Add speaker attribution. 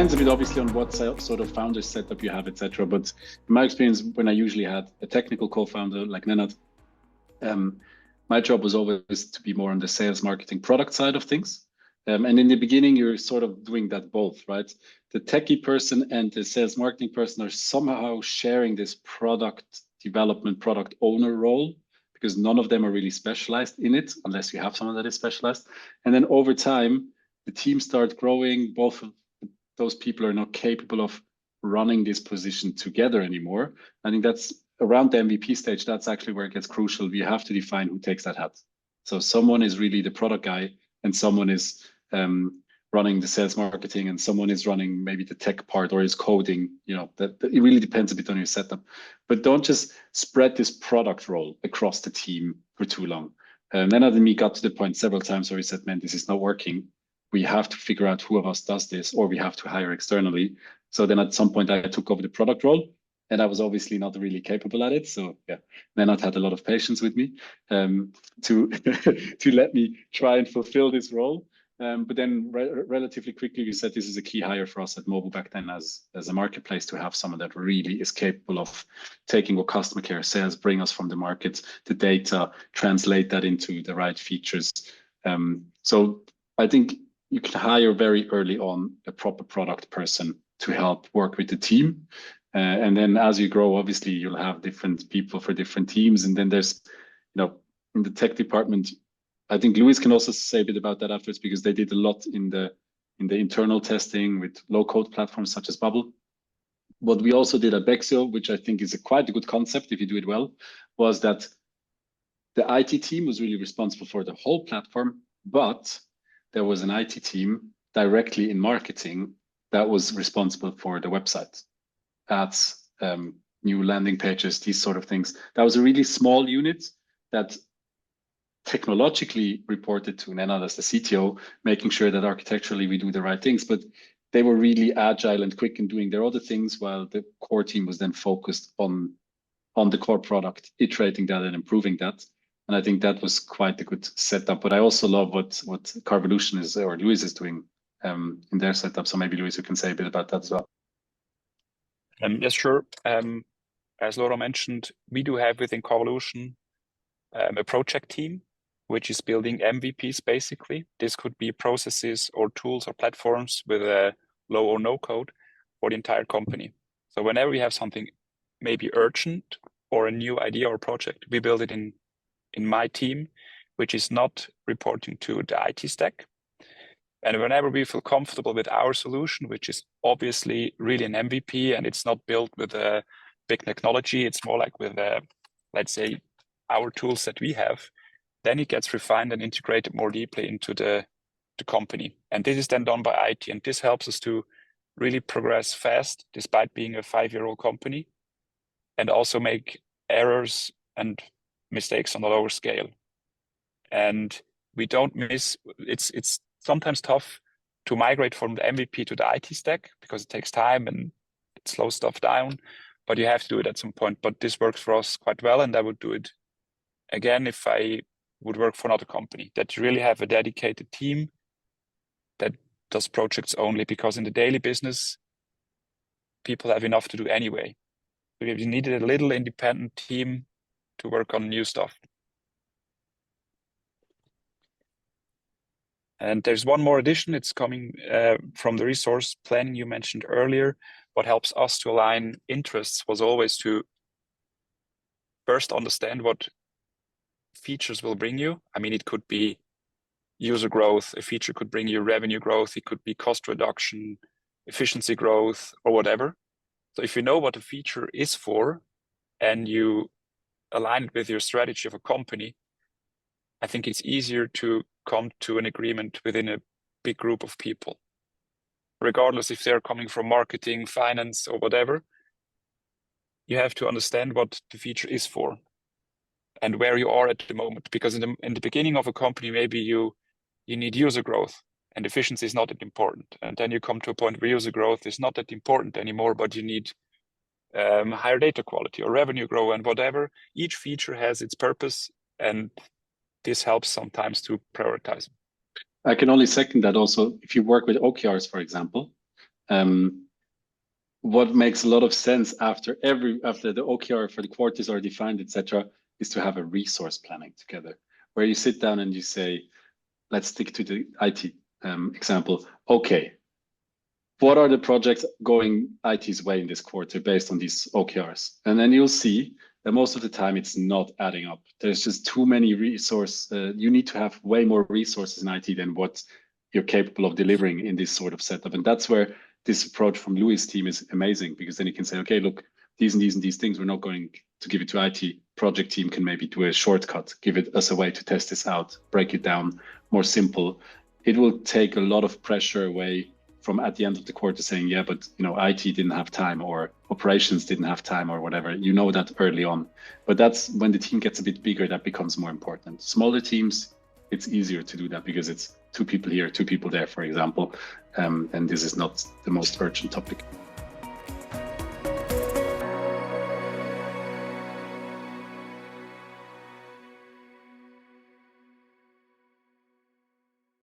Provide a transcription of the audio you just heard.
Speaker 1: depends a bit obviously on what sort of founder setup you have, etc. But in my experience, when I usually had a technical co-founder like Nenad, my job was always to be more on the sales, marketing, product side of things. And in the beginning, you're sort of doing that both, right? The techie person and the sales marketing person are somehow sharing this product development, product owner role, because none of them are really specialized in it, unless you have someone that is specialized. And then over time, the team starts growing. Both of those people are not capable of running this position together anymore. I think that's around the MVP stage. That's actually where it gets crucial. We have to define who takes that hat. So someone is really the product guy, and someone is running the sales marketing, and someone is running maybe the tech part or is coding. You know, that it really depends a bit on your setup. But don't just spread this product role across the team for too long. Then I think got to the point several times where he said, man, this is not working. We have to figure out who of us does this, or we have to hire externally. So then at some point I took over the product role, and I was obviously not really capable at it. So yeah, Nenad had a lot of patience with me to to let me try and fulfill this role. But then relatively quickly, we said this is a key hire for us at Mobile back then as a marketplace, to have someone that really is capable of taking what customer care says, bring us from the market, the data, translate that into the right features. So I think you can hire very early on a proper product person to help work with the team. And then as you grow, obviously, you'll have different people for different teams. And then there's, you know, in the tech department, I think Luis can also say a bit about that afterwards, because they did a lot in the internal testing with low-code platforms such as Bubble. What we also did at Bexio, which I think is quite a good concept if you do it well, was that the IT team was really responsible for the whole platform, but there was an IT team directly in marketing that was responsible for the website, ads, new landing pages, these sort of things. That was a really small unit that technologically reported to Nenad as the CTO, making sure that architecturally we do the right things. But they were really agile and quick in doing their other things, while the core team was then focused on the core product, iterating that and improving that. And I think that was quite a good setup. But I also love what Carvolution is, or Luis is doing in their setup. So maybe Luis, you can say a bit about that as well.
Speaker 2: Yes, sure. As Laurent mentioned, we do have within Carvolution a project team, which is building MVPs basically. This could be processes or tools or platforms with a low or no code for the entire company. So whenever we have something maybe urgent or a new idea or project, we build it in my team, which is not reporting to the IT stack. And whenever we feel comfortable with our solution, which is obviously really an MVP, and it's not built with a big technology, it's more like with, let's say, our tools that we have, then it gets refined and integrated more deeply into the company. And this is then done by IT. And this helps us to really progress fast, despite being a 5-year-old company, and also make errors and mistakes on a lower scale. And we don't miss, it's sometimes tough to migrate from the MVP to the IT stack, because it takes time and it slows stuff down, but you have to do it at some point. But this works for us quite well, and I would do it again if I would work for another company, that you really have a dedicated team that does projects only, because in the daily business, people have enough to do anyway. So you needed a little independent team to work on new stuff. And there's one more addition. It's coming from the resource planning you mentioned earlier. What helps us to align interests was always to first understand what features will bring you. I mean, it could be user growth. A feature could bring you revenue growth. It could be cost reduction, efficiency growth, or whatever. So if you know what a feature is for, and you align it with your strategy of a company, I think it's easier to come to an agreement within a big group of people, regardless if they're coming from marketing, finance, or whatever. You have to understand what the feature is for and where you are at the moment. Because in the beginning of a company, maybe you need user growth, and efficiency is not that important. And then you come to a point where user growth is not that important anymore, but you need higher data quality or revenue growth and whatever. Each feature has its purpose, and this helps sometimes to prioritize.
Speaker 1: I can only second that also. If you work with OKRs, for example, What makes a lot of sense after the OKR for the quarters are defined, etc., is to have a resource planning together, where you sit down and you say, let's stick to the IT example. Okay, what are the projects going IT's way in this quarter based on these OKRs? And then you'll see that most of the time it's not adding up. There's just too many resources. You need to have way more resources in IT than what you're capable of delivering in this sort of setup. And that's where this approach from Louis' team is amazing, because then you can say, okay, look, these and these and these things, we're not going to give it to IT. Project team can maybe do a shortcut, give it as a way to test this out, break it down more simple. It will take a lot of pressure away from at the end of the quarter saying, yeah, but IT didn't have time, or operations didn't have time, or whatever. You know that early on. But that's when the team gets a bit bigger, that becomes more important. Smaller teams, it's easier to do that because it's 2 people here, 2 people there, for example. And this is not the most urgent topic.